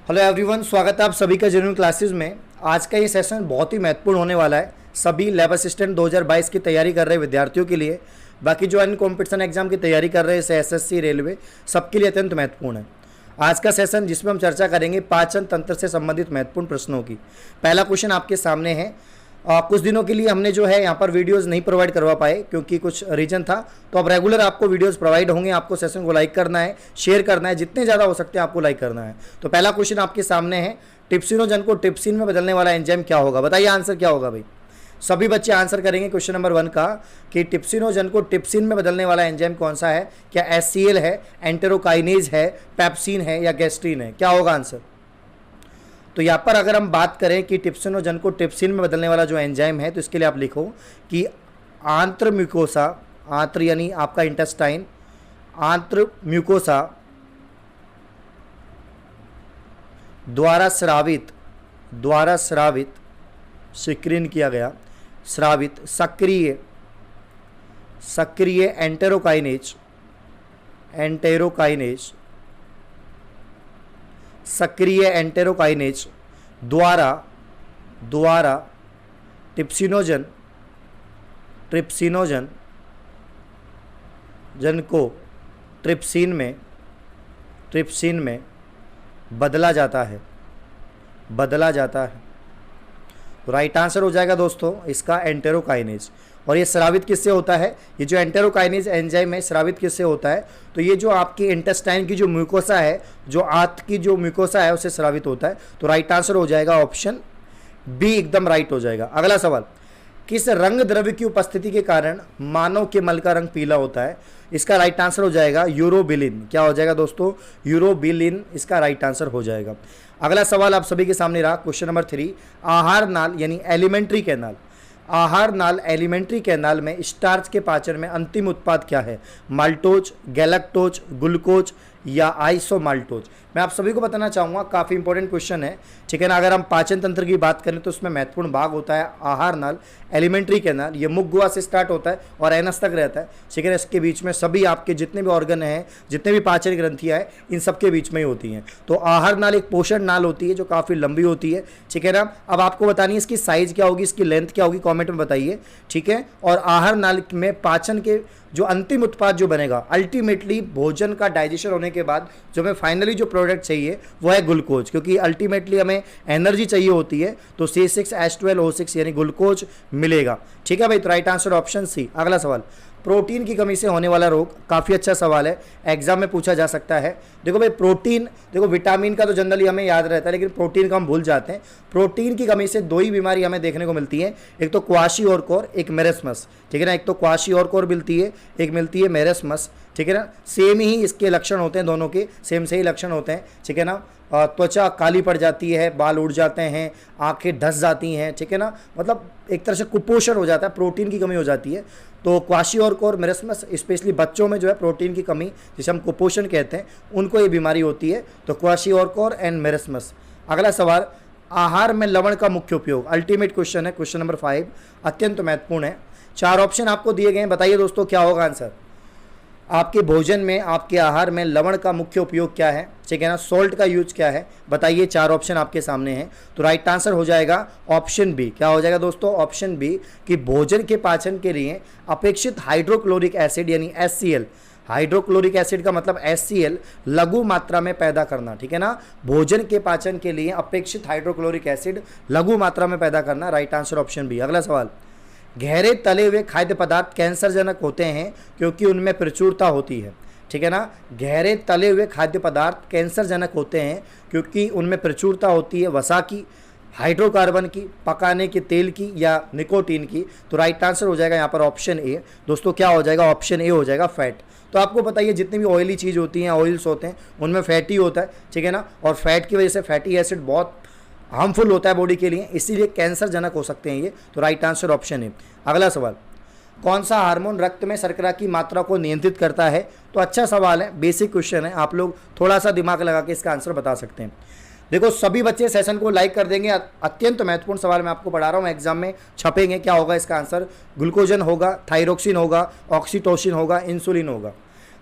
Hello everyone, स्वागत है आप सभी का जेन्युइन क्लासेस में। आज का ये सेशन बहुत ही महत्वपूर्ण होने वाला है सभी लैब असिस्टेंट 2022 की तैयारी कर रहे विद्यार्थियों के लिए। बाकी जो अन्य कॉम्पिटिशन एग्जाम की तैयारी कर रहे हैं जैसे एसएससी, रेलवे, सबके लिए अत्यंत महत्वपूर्ण है आज का सेशन, जिसमें हम चर्चा करेंगे पाचन तंत्र से संबंधित महत्वपूर्ण प्रश्नों की। पहला क्वेश्चन आपके सामने है। कुछ दिनों के लिए हमने जो है यहाँ पर वीडियोस नहीं प्रोवाइड करवा पाए क्योंकि कुछ रीजन था, तो अब रेगुलर आपको वीडियोस प्रोवाइड होंगे। आपको सेशन को लाइक करना है, शेयर करना है, जितने ज़्यादा हो सकते हैं आपको लाइक करना है। तो पहला क्वेश्चन आपके सामने है, टिप्सिनोजन को ट्रिप्सिन में बदलने वाला एंजाइम क्या होगा? बताइए आंसर क्या होगा भाई। सभी बच्चे आंसर करेंगे क्वेश्चन नंबर 1 का कि टिप्सिनोजन को ट्रिप्सिन में बदलने वाला एंजाइम कौन सा है। क्या एचसीएल है, एंटेरोकाइनेज है, पेप्सिन है या गैस्ट्रीन है? क्या होगा आंसर? तो यहाँ पर अगर हम बात करें कि टिप्सिनोजन को ट्रिप्सिन में बदलने वाला जो एंजाइम है, तो इसके लिए आप लिखो कि आंत्र म्यूकोसा, आंत्र यानी आपका इंटेस्टाइन, आंत्र म्यूकोसा द्वारा स्रावित सिक्रीन किया गया, स्रावित सक्रिय एंटेरोकाइनेज द्वारा ट्रिप्सिनोजन जन को ट्रिप्सिन में बदला जाता है। तो राइट आंसर हो जाएगा दोस्तों इसका एंटेरोकाइनेज। और ये स्रावित किससे होता है? ये जो एंटेरोकाइनेज एंजाइम है स्रावित किससे होता है? तो ये जो आपकी इंटेस्टाइन की जो म्यूकोसा है, जो आंत की जो म्यूकोसा है, उससे स्रावित होता है। तो राइट आंसर हो जाएगा ऑप्शन बी, एकदम राइट हो जाएगा। अगला सवाल, किस रंग द्रव्य की उपस्थिति के कारण मानव के मल का रंग पीला होता है? इसका राइट आंसर हो जाएगा यूरोबिलिन। क्या हो जाएगा दोस्तों? यूरोबिलिन इसका राइट आंसर हो जाएगा। अगला सवाल आप सभी के सामने रहा, क्वेश्चन नंबर 3, आहार नाल यानी एलिमेंट्री कैनाल में स्टार्च के पाचन में अंतिम उत्पाद क्या है? माल्टोज, गैलेक्टोज, ग्लूकोज या आइसोमाल्टोज? मैं आप सभी को बताना चाहूँगा, काफ़ी इंपॉर्टेंट क्वेश्चन है, ठीक है ना। अगर हम पाचन तंत्र की बात करें तो उसमें महत्वपूर्ण भाग होता है आहार नाल, एलिमेंट्री कैनाल। ये मुख गुहा से स्टार्ट होता है और एनस तक रहता है, ठीक है ना। इसके बीच में सभी आपके जितने भी ऑर्गन हैं, जितने भी पाचन ग्रंथियाँ हैं, इन सब के बीच में ही होती हैं। तो आहार नाल एक पोषण नाल होती है जो काफ़ी लंबी होती है, ठीक है ना। अब आपको बतानी है इसकी साइज क्या होगी, इसकी लेंथ क्या होगी, कॉमेंट में बताइए, ठीक है। और आहार नाल में पाचन के जो अंतिम उत्पाद जो बनेगा, अल्टीमेटली भोजन का डाइजेशन होने के बाद जो हमें फाइनली जो प्रोडक्ट चाहिए वो है ग्लूकोज, क्योंकि अल्टीमेटली हमें एनर्जी चाहिए होती है। तो C6H12O6 यानी ग्लूकोज मिलेगा, ठीक है भाई। तो राइट आंसर ऑप्शन सी। अगला सवाल, प्रोटीन की कमी से होने वाला रोग, काफ़ी अच्छा सवाल है, एग्जाम में पूछा जा सकता है। देखो भाई, प्रोटीन, देखो विटामिन का तो जनरली हमें याद रहता है, लेकिन प्रोटीन का हम भूल जाते हैं। प्रोटीन की कमी से 2 ही बीमारी हमें देखने को मिलती है, एक तो क्वाशियोरकोर, एक मेरेस्मस, ठीक है ना। एक तो क्वाशियोरकोर मिलती है, एक मिलती है मेरेस्मस, ठीक है ना। सेम ही इसके लक्षण होते हैं, दोनों के सेम से ही लक्षण होते हैं, ठीक है ना। त्वचा काली पड़ जाती है, बाल उड़ जाते हैं, आंखें धस जाती हैं, ठीक है ना। मतलब एक तरह से कुपोषण हो जाता है, प्रोटीन की कमी हो जाती है। तो क्वाशियोरकोर, मेरेस्मस, स्पेशली बच्चों में जो है प्रोटीन की कमी, जिसे हम कुपोषण कहते हैं, उनको ये बीमारी होती है। तो क्वाशियोरकोर एंड मेरेस्मस। अगला सवाल, आहार में लवण का मुख्य उपयोग, अल्टीमेट क्वेश्चन है, क्वेश्चन नंबर 5, अत्यंत महत्वपूर्ण है। 4 ऑप्शन आपको दिए गए हैं, बताइए दोस्तों क्या होगा आंसर। आपके भोजन में, आपके आहार में लवण का मुख्य उपयोग क्या है, ठीक है ना। सॉल्ट का यूज क्या है, बताइए। 4 ऑप्शन आपके सामने हैं। तो राइट आंसर हो जाएगा ऑप्शन बी। क्या हो जाएगा दोस्तों? ऑप्शन बी, कि भोजन के पाचन के लिए अपेक्षित हाइड्रोक्लोरिक एसिड यानी HCl, हाइड्रोक्लोरिक एसिड का मतलब HCl, लघु मात्रा में पैदा करना, ठीक है ना। भोजन के पाचन के लिए अपेक्षित हाइड्रोक्लोरिक एसिड लघु मात्रा में पैदा करना, राइट आंसर ऑप्शन बी। अगला सवाल, गहरे तले हुए खाद्य पदार्थ कैंसरजनक होते हैं क्योंकि उनमें प्रचुरता होती है, ठीक है ना। गहरे तले हुए खाद्य पदार्थ कैंसरजनक होते हैं क्योंकि उनमें प्रचुरता होती है वसा की, हाइड्रोकार्बन की, पकाने के तेल की या निकोटीन की। तो राइट आंसर हो जाएगा यहाँ पर ऑप्शन ए दोस्तों। क्या हो जाएगा? ऑप्शन ए हो जाएगा, फैट। तो आपको बताइए जितनी भी ऑयली चीज़ होती हैं, ऑयल्स होते हैं, उनमें फैट ही होता है, ठीक है ना। और फैट की वजह से फैटी एसिड बहुत हार्मफुल होता है बॉडी के लिए, इसीलिए कैंसर जनक हो सकते हैं ये। तो राइट आंसर ऑप्शन है। अगला सवाल, कौन सा हार्मोन रक्त में शर्करा की मात्रा को नियंत्रित करता है? तो अच्छा सवाल है, बेसिक क्वेश्चन है, आप लोग थोड़ा सा दिमाग लगा के इसका आंसर बता सकते हैं। देखो सभी बच्चे सेशन को लाइक कर देंगे। अत्यंत महत्वपूर्ण सवाल मैं आपको पढ़ा रहा हूँ, एग्जाम में छपेंगे। क्या होगा इसका आंसर? ग्लूकोजन होगा, थायरोक्सिन होगा, ऑक्सीटोसिन होगा, इंसुलिन होगा।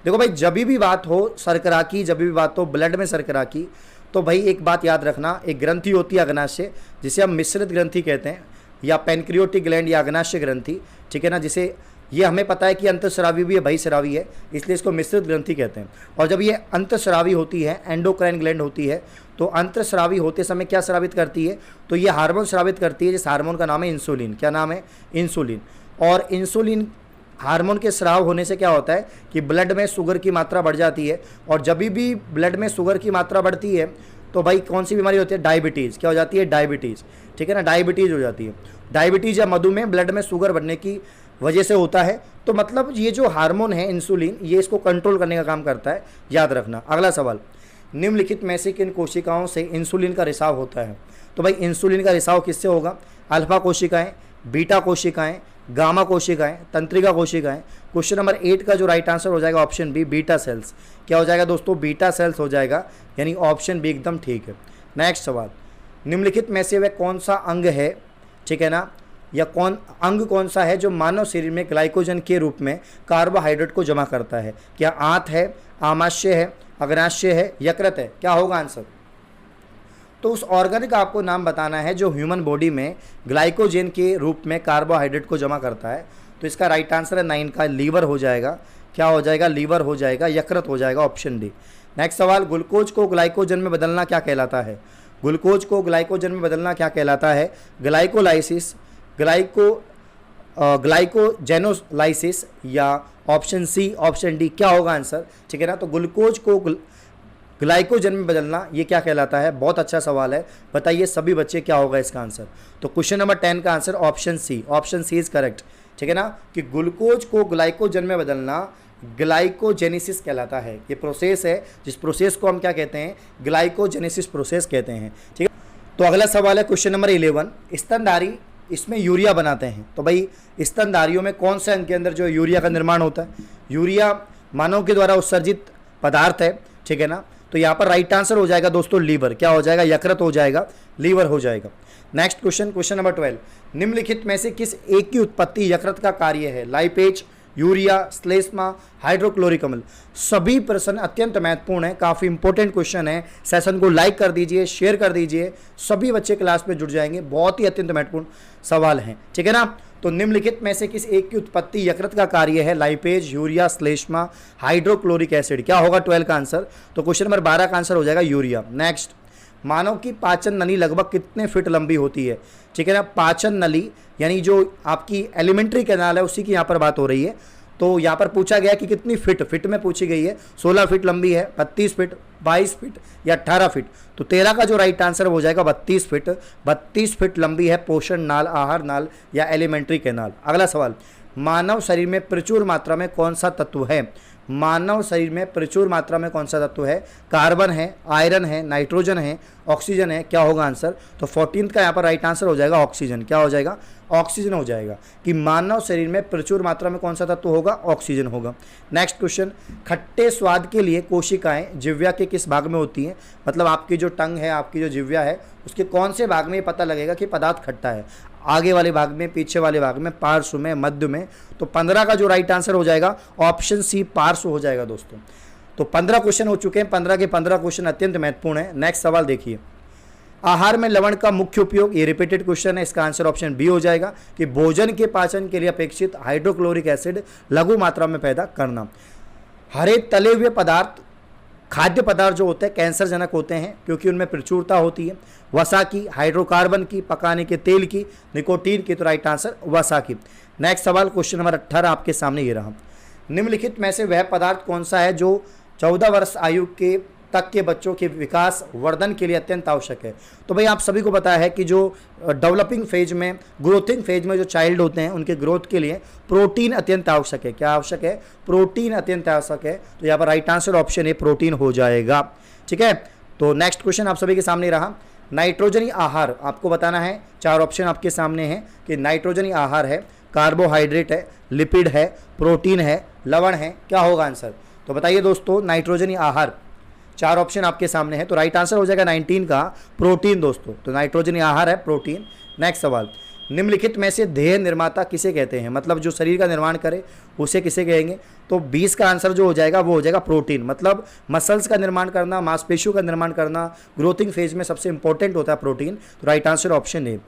देखो भाई, जब भी बात हो शर्करा की, जब भी बात हो ब्लड में शर्करा की, तो भाई एक बात याद रखना, एक ग्रंथि होती है अग्नाशय, जिसे हम मिश्रित ग्रंथि कहते हैं, या पैनक्रियोटिक ग्लैंड या अग्नाशय ग्रंथि, ठीक है ना, जिसे ये हमें पता है कि अंतःस्रावी भी है, बहिःस्रावी है, इसलिए इसको मिश्रित ग्रंथि कहते हैं। और जब ये अंतःस्रावी होती है, एंडोक्राइन ग्लैंड होती है, तो अंतःस्रावी होते समय क्या स्रावित करती है, तो ये हार्मोन स्रावित करती है, जिस हार्मोन का नाम है इंसुलिन। क्या नाम है? इंसुलिन। और इंसुलिन हार्मोन के स्राव होने से क्या होता है कि ब्लड में शुगर की मात्रा बढ़ जाती है, और जब भी ब्लड में शुगर की मात्रा बढ़ती है तो भाई कौन सी बीमारी होती है? डायबिटीज़। क्या हो जाती है? डायबिटीज़, ठीक है ना, डायबिटीज़ हो जाती है। डायबिटीज़ या मधुमेह ब्लड में शुगर बढ़ने की वजह से होता है। तो मतलब ये जो हार्मोन है इंसुलिन, ये इसको कंट्रोल करने का काम करता है, याद रखना। अगला सवाल, निम्नलिखित में से किन कोशिकाओं से इंसुलिन का रिसाव होता है? तो भाई इंसुलिन का रिसाव किससे होगा? अल्फा कोशिकाएं, बीटा कोशिकाएं, गामा कोशिकाएं, तंत्रिका कोशिकाएं। क्वेश्चन नंबर 8 का जो राइट आंसर हो जाएगा ऑप्शन बी, बीटा सेल्स। क्या हो जाएगा दोस्तों? बीटा सेल्स हो जाएगा, यानी ऑप्शन बी एकदम ठीक है। नेक्स्ट सवाल, निम्नलिखित में से वह कौन सा अंग है, ठीक है ना, या अंग कौन सा है जो मानव शरीर में ग्लाइकोजन के रूप में कार्बोहाइड्रेट को जमा करता है? क्या आंत है, आमाशय है, अग्नाशय है, यकृत है? क्या होगा आंसर? तो उस ऑर्गन का आपको नाम बताना है जो ह्यूमन बॉडी में ग्लाइकोजन के रूप में कार्बोहाइड्रेट को जमा करता है। तो इसका राइट आंसर है 9 का लीवर हो जाएगा। क्या हो जाएगा? लीवर हो जाएगा, यकृत हो जाएगा, ऑप्शन डी। नेक्स्ट सवाल, ग्लूकोज को ग्लाइकोजन में बदलना क्या कहलाता है? ग्लूकोज को ग्लाइकोजन में बदलना क्या कहलाता है? ग्लाइकोलाइसिस, ग्लाइकोजेनोलाइसिस, या ऑप्शन सी, ऑप्शन डी? क्या होगा आंसर? ठीक है ना, तो ग्लूकोज को ग्लाइकोजन में बदलना ये क्या कहलाता है? बहुत अच्छा सवाल है, बताइए सभी बच्चे क्या होगा इसका आंसर? तो क्वेश्चन नंबर 10 का answer option C, option C is correct, ठीक है ना, कि ग्लूकोज को ग्लाइकोजन में बदलना ग्लाइकोजेनेसिस कहलाता है। ये प्रोसेस है, जिस प्रोसेस को हम क्या कहते हैं? ग्लाइकोजेनेसिस प्रोसेस कहते हैं, ठीक है। तो अगला सवाल है क्वेश्चन नंबर 11, स्तनधारी इसमें यूरिया बनाते हैं। तो भाई स्तनधारियों में कौन से अंग के अंदर जो यूरिया का निर्माण होता है? यूरिया मानव के द्वारा उत्सर्जित पदार्थ है, ठीक है ना, तो यहाँ पर राइट आंसर हो जाएगा दोस्तों लीवर। क्या हो जाएगा? यकृत हो जाएगा, लीवर हो जाएगा। नेक्स्ट क्वेश्चन, क्वेश्चन नंबर 12, निम्नलिखित में से किस एक की उत्पत्ति यकृत का कार्य है? लाइपेज, यूरिया, श्लेष्मा, हाइड्रोक्लोरिक अम्ल। सभी प्रश्न अत्यंत महत्वपूर्ण है, काफ़ी इंपॉर्टेंट क्वेश्चन है। सेशन को लाइक कर दीजिए, शेयर कर दीजिए, सभी बच्चे क्लास में जुड़ जाएंगे, बहुत ही अत्यंत महत्वपूर्ण सवाल हैं, ठीक है ना। तो निम्नलिखित में से किस एक की उत्पत्ति यकृत का कार्य है? लाइपेज, यूरिया, श्लेष्मा, हाइड्रोक्लोरिक एसिड। क्या होगा 12 का आंसर? तो क्वेश्चन नंबर 12 का आंसर हो जाएगा यूरिया। नेक्स्ट, मानव की पाचन नली लगभग कितने फीट लंबी होती है? ठीक है ना, पाचन नली यानी जो आपकी एलिमेंट्री कैनाल है उसी की यहाँ पर बात हो रही है। तो यहाँ पर पूछा गया कि कितनी फिट में पूछी गई है। 16 फीट लंबी है, 32 फीट, 22 फीट या 18 फीट? तो 13 का जो राइट आंसर हो जाएगा 32 फीट। 32 फीट लंबी है पोषण नाल, आहार नाल या एलिमेंट्री कैनाल। अगला सवाल, मानव शरीर में प्रचुर मात्रा में कौन सा तत्व है? मानव शरीर में प्रचुर मात्रा में कौन सा तत्व है? कार्बन है, आयरन है, नाइट्रोजन है, ऑक्सीजन है? क्या होगा आंसर? तो 14 का यहाँ पर राइट आंसर हो जाएगा ऑक्सीजन। क्या हो जाएगा? ऑक्सीजन हो जाएगा, कि मानव शरीर में प्रचुर मात्रा में कौन सा तत्व होगा? ऑक्सीजन होगा। नेक्स्ट क्वेश्चन, खट्टे स्वाद के लिए कोशिकाएं जिह्वा के किस भाग में होती हैं? मतलब आपकी जो टंग है, आपकी जो जिह्वा है, उसके कौन से भाग में ये पता लगेगा कि पदार्थ खट्टा है? आगे वाले भाग में, पीछे वाले भाग में, पार्श्व में, मध्य में? तो 15 का जो राइट आंसर हो जाएगा ऑप्शन सी, पार्श्व हो जाएगा दोस्तों। तो 15 क्वेश्चन हो चुके हैं, 15 के 15 क्वेश्चन अत्यंत महत्वपूर्ण है। नेक्स्ट सवाल देखिए, आहार में लवण का मुख्य उपयोग, ये रिपीटेड क्वेश्चन है, इसका आंसर ऑप्शन बी हो जाएगा, कि भोजन के पाचन के लिए अपेक्षित हाइड्रोक्लोरिक एसिड लघु मात्रा में पैदा करना। हरे तले हुए पदार्थ, खाद्य पदार्थ जो होते हैं कैंसर जनक होते हैं क्योंकि उनमें प्रचुरता होती है वसा की, हाइड्रोकार्बन की, पकाने के तेल की, निकोटीन की। तो राइट आंसर वसा की। नेक्स्ट सवाल क्वेश्चन नंबर 18 आपके सामने ये रहा, निम्नलिखित में से वह पदार्थ कौन सा है जो 14 वर्ष आयु के तक के बच्चों के विकास वर्धन के लिए अत्यंत आवश्यक है? तो भाई आप सभी को पता है कि जो डेवलपिंग फेज में, ग्रोथिंग फेज में जो चाइल्ड होते हैं उनके ग्रोथ के लिए प्रोटीन अत्यंत आवश्यक है। क्या आवश्यक है? प्रोटीन अत्यंत आवश्यक है। तो यहाँ पर right answer option A, protein हो जाएगा, ठीक है। तो नेक्स्ट क्वेश्चन आप सभी के सामने रहा, नाइट्रोजनी आहार आपको बताना है। 4 ऑप्शन आपके सामने हैं कि नाइट्रोजनी आहार है, कार्बोहाइड्रेट है, लिपिड है, प्रोटीन है, लवण है। क्या होगा आंसर? तो बताइए दोस्तों, नाइट्रोजनी आहार 4 ऑप्शन आपके सामने है, तो राइट आंसर हो जाएगा 19 का प्रोटीन दोस्तों। तो नाइट्रोजनी आहार है प्रोटीन। नेक्स्ट सवाल, निम्नलिखित में से देह निर्माता किसे कहते हैं, मतलब जो शरीर का निर्माण करे उसे किसे कहेंगे। तो 20 का आंसर जो हो जाएगा वो हो जाएगा प्रोटीन, मतलब मसल्स का निर्माण करना, मांसपेशियों का निर्माण करना, ग्रोथिंग फेज में सबसे इंपॉर्टेंट होता है प्रोटीन। तो राइट आंसर ऑप्शन ए।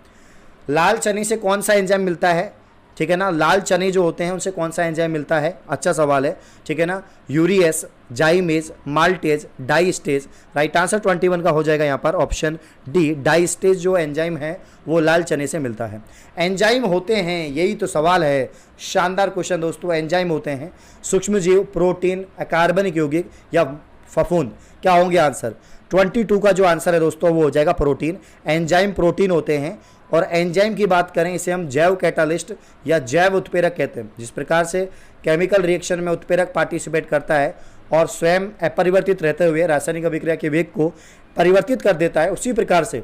लाल चने से कौन सा एंजाइम मिलता है, ठीक है ना, लाल चने जो होते हैं उनसे कौन सा एंजाइम मिलता है, अच्छा सवाल है, ठीक है ना। Urease, जाइमेज, maltase, diastase. Right answer 21 का हो जाएगा यहाँ पर ऑप्शन डी, डाइस्टेज जो एंजाइम है वो लाल चने से मिलता है। एंजाइम होते हैं, यही तो सवाल है, शानदार क्वेश्चन दोस्तों। एंजाइम होते हैं सूक्ष्मजीव, प्रोटीन, अकार्बनिक यौगिक या फफूंद, क्या होंगे आंसर। 22 का जो आंसर है दोस्तों वो हो जाएगा प्रोटीन। एंजाइम प्रोटीन होते हैं। और एंजाइम की बात करें, इसे हम जैव कैटालिस्ट या जैव उत्प्रेरक कहते हैं। जिस प्रकार से केमिकल रिएक्शन में उत्प्रेरक पार्टिसिपेट करता है और स्वयं अपरिवर्तित रहते हुए रासायनिक अभिक्रिया के वेग को परिवर्तित कर देता है, उसी प्रकार से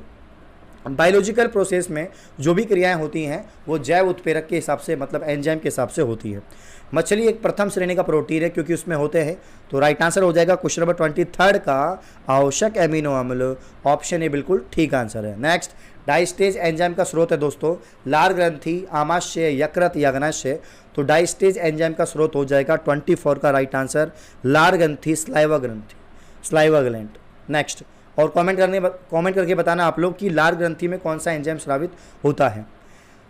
बायोलॉजिकल प्रोसेस में जो भी क्रियाएं होती हैं वो जैव उत्प्रेरक के हिसाब से, मतलब एंजाइम के हिसाब से होती है। मछली एक प्रथम श्रेणी का प्रोटीन है क्योंकि उसमें होते हैं। तो राइट आंसर हो जाएगा क्वेश्चन नंबर 23 का आवश्यक एमिनो अम्ल, ऑप्शन ए बिल्कुल ठीक आंसर है। नेक्स्ट, डाइस्टेज एंजाइम का स्रोत है दोस्तों लार ग्रंथि, आमाशय, यकृत या अग्नाशय। तो डाइस्टेज एंजाइम का स्रोत हो जाएगा 24 का राइट आंसर लार ग्रंथि, स्लाइवा ग्रंथि, स्लाइवा ग्लैंड। नेक्स्ट, और कमेंट करके बताना आप लोग कि लार ग्रंथि में कौन सा एंजाइम स्रावित होता है।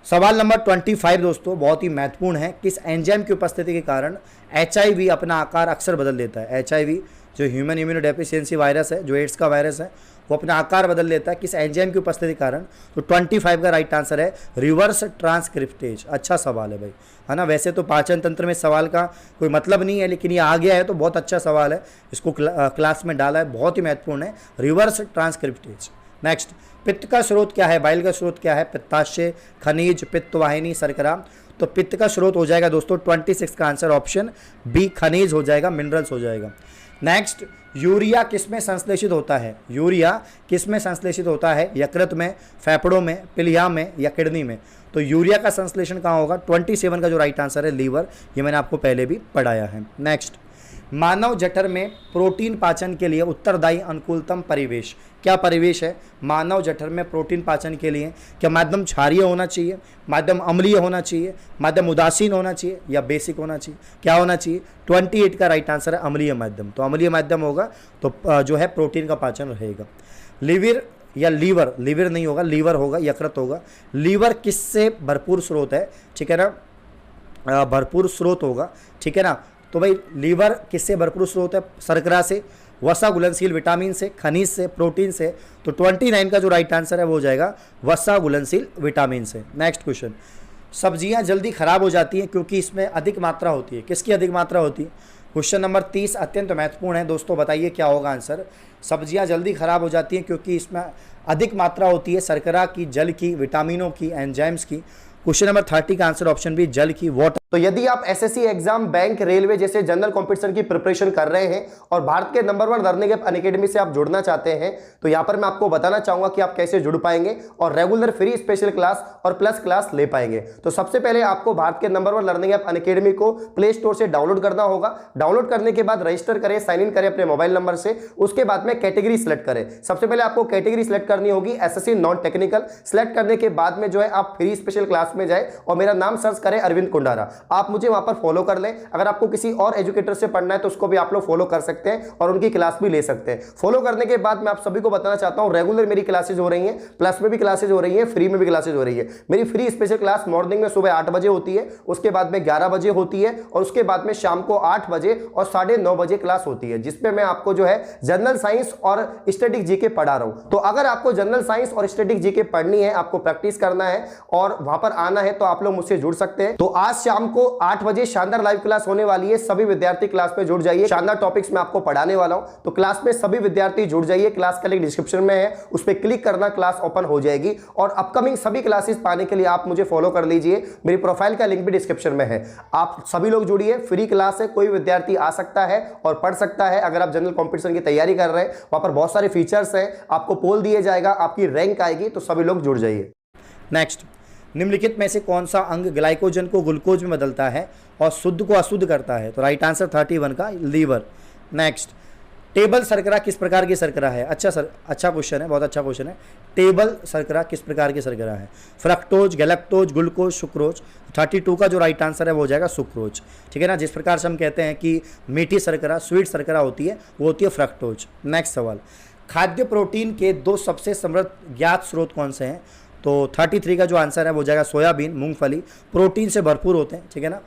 सवाल नंबर 25 दोस्तों बहुत ही महत्वपूर्ण है। किस एंजाइम की उपस्थिति के कारण HIV अपना आकार अक्सर बदल लेता है। HIV जो ह्यूमन इम्यूनोडेफिशिएंसी वायरस है, जो एड्स का वायरस है, वो अपना आकार बदल लेता है किस एंजाइम की उपस्थिति के कारण। तो 25 का राइट आंसर है रिवर्स ट्रांसक्रिप्टेज। अच्छा सवाल है भाई, है ना। वैसे तो पाचन तंत्र में सवाल का कोई मतलब नहीं है, लेकिन ये आ गया है तो बहुत अच्छा सवाल है, इसको क्लास में डाला है, बहुत ही महत्वपूर्ण है, रिवर्स ट्रांसक्रिप्टेज। नेक्स्ट, पित्त का स्रोत क्या है, बाइल का स्रोत क्या है, पित्ताशय, खनिज, पित्तवाहिनी, शर्करा। तो पित्त का स्रोत हो जाएगा दोस्तों 26 का आंसर ऑप्शन बी, खनिज हो जाएगा, मिनरल्स हो जाएगा। नेक्स्ट, यूरिया किस में संश्लेषित होता है, यूरिया किस में संश्लेषित होता है, यकृत में, फेफड़ों में, पिलिया में या किडनी में। तो यूरिया का संश्लेषण कहाँ होगा, 27 का जो राइट आंसर है लीवर, ये मैंने आपको पहले भी पढ़ाया है। नेक्स्ट, मानव जठर में प्रोटीन पाचन के लिए उत्तरदायी अनुकूलतम परिवेश, क्या परिवेश है मानव जठर में प्रोटीन पाचन के लिए। क्या माध्यम क्षारीय होना चाहिए, माध्यम अम्लीय होना चाहिए, माध्यम उदासीन होना चाहिए या बेसिक होना चाहिए, क्या होना चाहिए। 28 का राइट आंसर है अम्लीय माध्यम। तो अम्लीय माध्यम होगा तो जो है प्रोटीन का पाचन रहेगा। लिवर या लीवर, लीवर नहीं होगा, लीवर होगा, यकृत होगा। लीवर किससे भरपूर स्रोत है, ठीक है ना, भरपूर स्रोत होगा, ठीक है ना। तो भाई लीवर किससे भरपूर स्रोत है, शर्करा से, वसा घुलनशील विटामिन से, खनिज से, प्रोटीन से। तो 29 का जो राइट आंसर है वो हो जाएगा वसा घुलनशील विटामिन से। नेक्स्ट क्वेश्चन, सब्जियां जल्दी खराब हो जाती हैं क्योंकि इसमें अधिक मात्रा होती है, किसकी अधिक मात्रा होती है। क्वेश्चन नंबर 30 अत्यंत महत्वपूर्ण है दोस्तों, बताइए क्या होगा आंसर। सब्जियां जल्दी खराब हो जाती हैं क्योंकि इसमें अधिक मात्रा होती है शर्करा की, जल की, विटामिनों की, एंजाइम्स की। क्वेश्चन नंबर 30 का आंसर ऑप्शन बी, जल की, वाटर। तो यदि आप एसएससी एग्जाम, बैंक, रेलवे जैसे जनरल कंपटीशन की प्रिपरेशन कर रहे हैं और भारत के नंबर 1 लर्निंग ऐप अनअकैडमी से आप जुड़ना चाहते हैं, तो यहां पर मैं आपको बताना चाहूंगा कि आप कैसे जुड़ पाएंगे और रेगुलर फ्री स्पेशल क्लास और प्लस क्लास ले पाएंगे। तो सबसे पहले आपको भारत के नंबर 1 लर्निंग ऐप अनअकैडमी को प्ले स्टोर से डाउनलोड करना होगा। डाउनलोड करने के बाद रजिस्टर करें, साइन इन करें अपने मोबाइल नंबर से। उसके बाद में कैटेगरी सिलेक्ट करें। सबसे पहले आपको कैटेगरी सिलेक्ट करनी होगी एसएससी नॉन टेक्निकल। सिलेक्ट करने के बाद में जो है आप फ्री स्पेशल क्लास में जाए और मेरा नाम सर्च करें अरविंद कुंडारा। आप मुझे वहां पर फॉलो कर लें। अगर आपको किसी और एजुकेटर से पढ़ना है तो उसको भी आप लोग फॉलो कर सकते हैं और उनकी क्लास भी ले सकते हैं। फॉलो करने के बाद मैं आप सभी को बताना चाहता हूं, रेगुलर मेरी क्लासेज हो रही हैं, प्लस में भी क्लासेज हो रही हैं, फ्री में भी क्लासेज हो रही है। मेरी फ्री स्पेशल क्लास मॉर्निंग में सुबह 8 बजे होती है, उसके बाद में 11 बजे होती है और उसके बाद में शाम को 8 बजे और 9:30 बजे क्लास होती है, जिसपे मैं आपको जो है जनरल साइंस और स्टैटिक जीके पढ़ा रहा हूं। तो अगर आपको जनरल साइंस और स्टैटिक जीके पढ़नी है, आपको प्रैक्टिस करना है और वहां पर आना है, तो आप लोग मुझसे जुड़ सकते हैं। तो आज शाम को 8 बजे शानदार लाइव क्लास होने वाली है। सभी विद्यार्थी क्लास में जुड़ जाइए। शानदार टॉपिक्स में आपको पढ़ाने वाला हूं, तो क्लास में सभी विद्यार्थी जुड़ जाइए। क्लास का लिंक डिस्क्रिप्शन में है, उस पर क्लिक करना, क्लास ओपन हो जाएगी। और अपकमिंग सभी क्लासेस पाने के लिए आप मुझे फॉलो कर लीजिए। मेरी प्रोफाइल का लिंक भी डिस्क्रिप्शन में है। आप सभी लोग जुड़िए, फ्री क्लास है, कोई विद्यार्थी आ सकता है और पढ़ सकता है। अगर आप जनरल कॉम्पिटिशन की तैयारी कर रहे हैं, वहां पर बहुत सारे फीचर्स हैं, आपको पोल दिए जाएगा, आपकी रैंक आएगी, तो सभी लोग जुड़ जाइए। नेक्स्ट, निम्नलिखित में से कौन सा अंग ग्लाइकोजन को ग्लूकोज में बदलता है और शुद्ध को अशुद्ध करता है। तो राइट आंसर 31 का लीवर। नेक्स्ट, टेबल शर्करा किस प्रकार की शर्करा है? अच्छा सर, अच्छा क्वेश्चन है, बहुत अच्छा क्वेश्चन है। टेबल शर्करा किस प्रकार की शर्करा है? Fructose, galactose, glucose, sucrose. 32 का जो राइट आंसर है वो हो जाएगा सुक्रोज। ठीक है ना, जिस प्रकार से हम कहते हैं कि मीठी शर्करा, स्वीट शर्करा होती है, वो होती है फ्रक्टोज। नेक्स्ट सवाल, खाद्य प्रोटीन के 2 सबसे समृद्ध ज्ञात स्रोत कौन से हैं? तो 33 का जो आंसर है वो हो जाएगा सोयाबीन, मूंगफली। प्रोटीन से भरपूर होते हैं, ठीक है ना।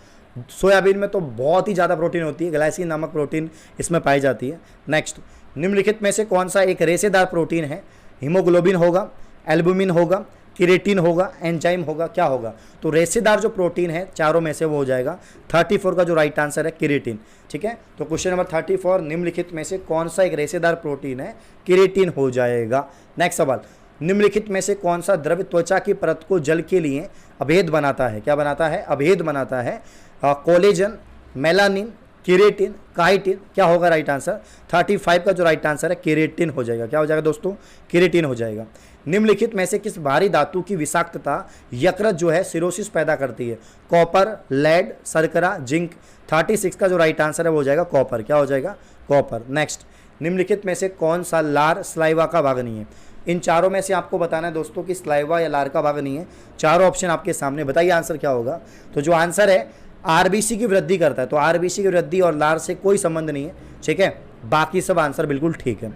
सोयाबीन में तो बहुत ही ज़्यादा प्रोटीन होती है, ग्लाइसिन नामक प्रोटीन इसमें पाई जाती है। नेक्स्ट, निम्नलिखित में से कौन सा एक रेशेदार प्रोटीन है? हीमोग्लोबिन होगा, एल्बुमिन होगा, केरेटिन होगा, एंजाइम होगा, क्या होगा? तो रेशेदार जो प्रोटीन है चारों में से वो हो जाएगा 34 का जो राइट आंसर है केरेटिन। ठीक है, तो क्वेश्चन नंबर 34, निम्नलिखित में से कौन सा एक रेशेदार प्रोटीन है? केरेटिन हो जाएगा। नेक्स्ट सवाल, निम्नलिखित में से कौन सा द्रव्य त्वचा की परत को जल के लिए अभेद बनाता है? क्या बनाता है? अभेद बनाता है। कोलेजन, मेलानिन, केरेटिन, काइटिन, क्या होगा राइट आंसर? 35 का जो राइट आंसर है केरेटिन हो जाएगा। क्या हो जाएगा दोस्तों? केरेटिन हो जाएगा। निम्नलिखित में से किस भारी धातु की विषाक्तता यकृत जो है सिरोसिस पैदा करती है? कॉपर, लेड, शर्करा, जिंक। 36 का जो राइट आंसर है वो हो जाएगा कॉपर। क्या हो जाएगा? कॉपर। नेक्स्ट, निम्नलिखित में से कौन सा लार स्लाइवा का भाग नहीं है? इन चारों में से आपको बताना है दोस्तों कि स्लाइवा या लार का भाग नहीं है। चारों ऑप्शन आपके सामने, बताइए आंसर क्या होगा? तो जो आंसर है आरबीसी की वृद्धि करता है, तो आरबीसी की वृद्धि और लार से कोई संबंध नहीं है। ठीक है, बाकी सब आंसर बिल्कुल ठीक है।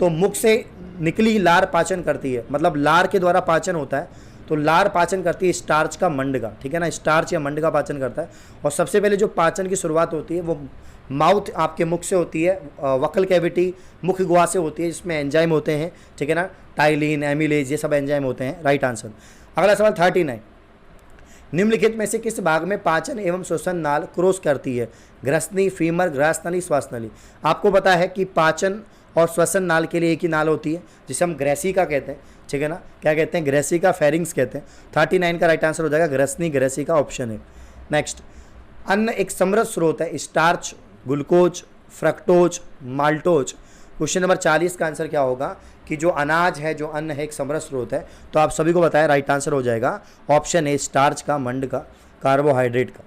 तो मुख से निकली लार पाचन करती है, मतलब लार के द्वारा पाचन होता है, तो लार पाचन करती है स्टार्च का, मंड का। ठीक है ना, स्टार्च या मंड का पाचन करता है। और सबसे पहले जो पाचन की शुरुआत होती है वो माउथ, आपके मुख से होती है, वकल कैविटी, मुख गुहा से होती है, जिसमें एंजाइम होते हैं। ठीक है ना, टाइलिन, एमिलेज, ये सब एंजाइम होते हैं। Right answer. अगला सवाल 39, निम्नलिखित में से किस भाग में पाचन एवं श्वसन नाल क्रॉस करती है? ग्रसनी, फीमर, ग्रास नली, श्वास नली। आपको पता है कि पाचन और श्वसन नाल के लिए एक ही नाल होती है, जिसे हम ग्रेसिका कहते हैं। ठीक है ना, क्या कहते हैं? ग्रेसिका, फेरिंग्स कहते हैं। 39 का राइट आंसर हो जाएगा ग्रसनी, ग्रेसिका, ऑप्शन है। नेक्स्ट, अन्न एक समृद्ध स्रोत है, starch, glucose, fructose, maltose. Question number 40 का आंसर क्या होगा कि जो अनाज है, जो अन्न है, एक समृद्ध स्रोत है। तो आप सभी को बताया राइट आंसर हो जाएगा ऑप्शन ए, स्टार्च का, मंड का, कार्बोहाइड्रेट का।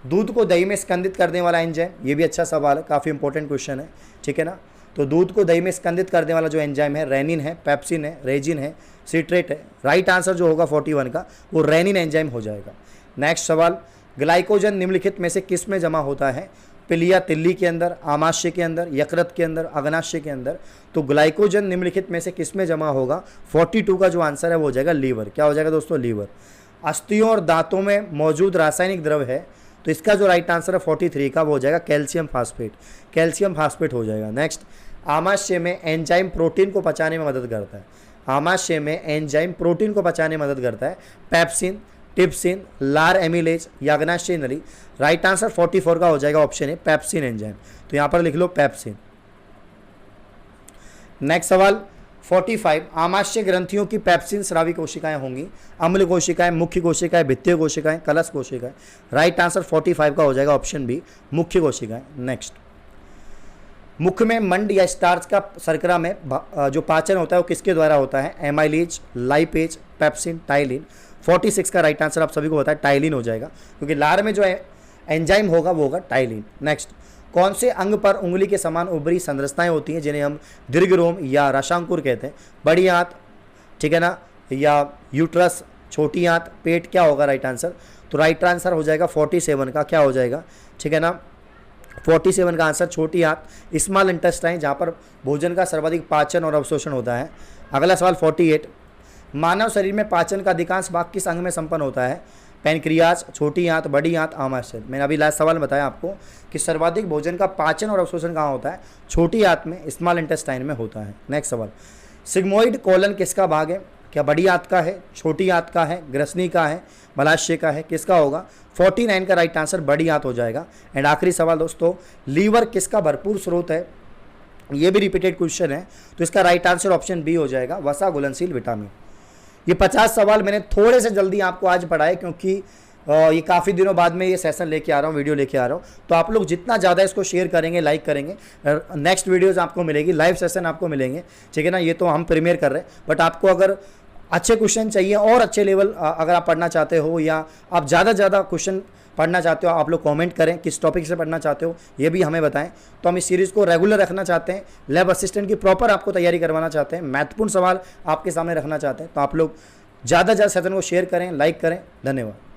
दूध को दही में स्कंदित करने वाला एंजाइम, ये भी अच्छा सवाल है, काफ़ी इंपॉर्टेंट क्वेश्चन है। ठीक है ना, तो दूध को दही में स्कंदित करने वाला जो एंजाइम है, रेनिन है, पेप्सिन है, रेजिन है, सिट्रेट है। राइट आंसर जो होगा 41 का, वो रेनिन एंजाइम हो जाएगा। नेक्स्ट सवाल, ग्लाइकोजन निम्नलिखित में से किस में जमा होता है? पिलिया, तिल्ली के अंदर, आमाशय के अंदर, यकृत के अंदर, अग्नाशय के अंदर। तो ग्लाइकोजन निम्नलिखित में से किस में जमा होगा? 42 का जो आंसर है वो हो जाएगा लीवर। क्या हो जाएगा दोस्तों? लीवर। अस्थियों और दांतों में मौजूद रासायनिक द्रव्य है, तो इसका जो राइट आंसर है 43 का, वो हो जाएगा कैल्शियम फास्फेट। कैल्शियम फास्फेट हो जाएगा। नेक्स्ट, आमाशय में एंजाइम प्रोटीन को पचाने में मदद करता है। आमाशय में एंजाइम प्रोटीन को पचाने में मदद करता है। पेप्सिन, टिप्सिन, लार एमिलेज या अग्नाशय नली। राइट आंसर 44 का हो जाएगा ऑप्शन है पेप्सिन एंजाइम। तो यहाँ पर लिख लो पेप्सिन। नेक्स्ट सवाल 45, आमाशय ग्रंथियों की पेप्सिन स्रावी कोशिकाएं होंगी। अम्ल कोशिकाएं, मुख्य कोशिकाएं, भित्तीय कोशिकाएं, कलश कोशिकाएं। राइट आंसर 45 का हो जाएगा ऑप्शन बी, मुख्य कोशिकाएं। नेक्स्ट, मुख में मंड या स्टार्च का शर्करा में जो पाचन होता है वो किसके द्वारा होता है? Amylase, lipase, pepsin, ptyalin. 46 का राइट आंसर आप सभी को बताया टाइलिन हो जाएगा, क्योंकि लार में जो एंजाइम होगा वो होगा टाइलिन। नेक्स्ट, कौन से अंग पर उंगली के समान उभरी संरचनाएं होती हैं जिन्हें हम दीर्घरोम या रसांकुर कहते हैं? बड़ी आंत, ठीक है ना, या यूट्रस, छोटी आंत, पेट। क्या होगा राइट आंसर? तो राइट आंसर हो जाएगा 47 का, क्या हो जाएगा? ठीक है ना, 47 का आंसर छोटी आंत, स्मॉल इंटेस्टाइन, जहाँ पर भोजन का सर्वाधिक पाचन और अवशोषण होता है। अगला सवाल 48, मानव शरीर में पाचन का अधिकांश भाग किस अंग में संपन्न होता है? पैनक्रियाज, छोटी आंत, बड़ी आंत, आमाशय। मैंने अभी लास्ट सवाल बताया आपको कि सर्वाधिक भोजन का पाचन और अवशोषण कहाँ होता है? छोटी आंत में, स्मॉल इंटेस्टाइन में होता है। नेक्स्ट सवाल, सिग्मोइड कोलन किसका भाग है? क्या बड़ी आंत का है, छोटी आंत का है, ग्रसनी का है, मलाशय का है? किसका होगा? 49 का राइट आंसर बड़ी आंत हो जाएगा। एंड आखिरी सवाल दोस्तों, लीवर किसका भरपूर स्रोत है? ये भी रिपीटेड क्वेश्चन है, तो इसका राइट आंसर ऑप्शन बी हो जाएगा, वसा घुलनशील विटामिन। ये 50 सवाल मैंने थोड़े से जल्दी आपको आज पढ़ाए, क्योंकि ये काफ़ी दिनों बाद में ये सेशन लेके आ रहा हूँ, वीडियो लेके आ रहा हूँ। तो आप लोग जितना ज़्यादा इसको शेयर करेंगे, लाइक करेंगे, नेक्स्ट वीडियोज़ आपको मिलेगी, लाइव सेशन आपको मिलेंगे। ठीक है ना, ये तो हम प्रीमियर कर रहे हैं, बट आपको अगर अच्छे क्वेश्चन चाहिए और अच्छे लेवल अगर आप पढ़ना चाहते हो, या आप ज़्यादा क्वेश्चन पढ़ना चाहते हो आप लोग कमेंट करें, किस टॉपिक से पढ़ना चाहते हो ये भी हमें बताएं। तो हम इस सीरीज़ को रेगुलर रखना चाहते हैं, लैब असिस्टेंट की प्रॉपर आपको तैयारी करवाना चाहते हैं, महत्वपूर्ण सवाल आपके सामने रखना चाहते हैं। तो आप लोग ज़्यादा से ज़्यादा सेशन को शेयर करें, लाइक करें। धन्यवाद।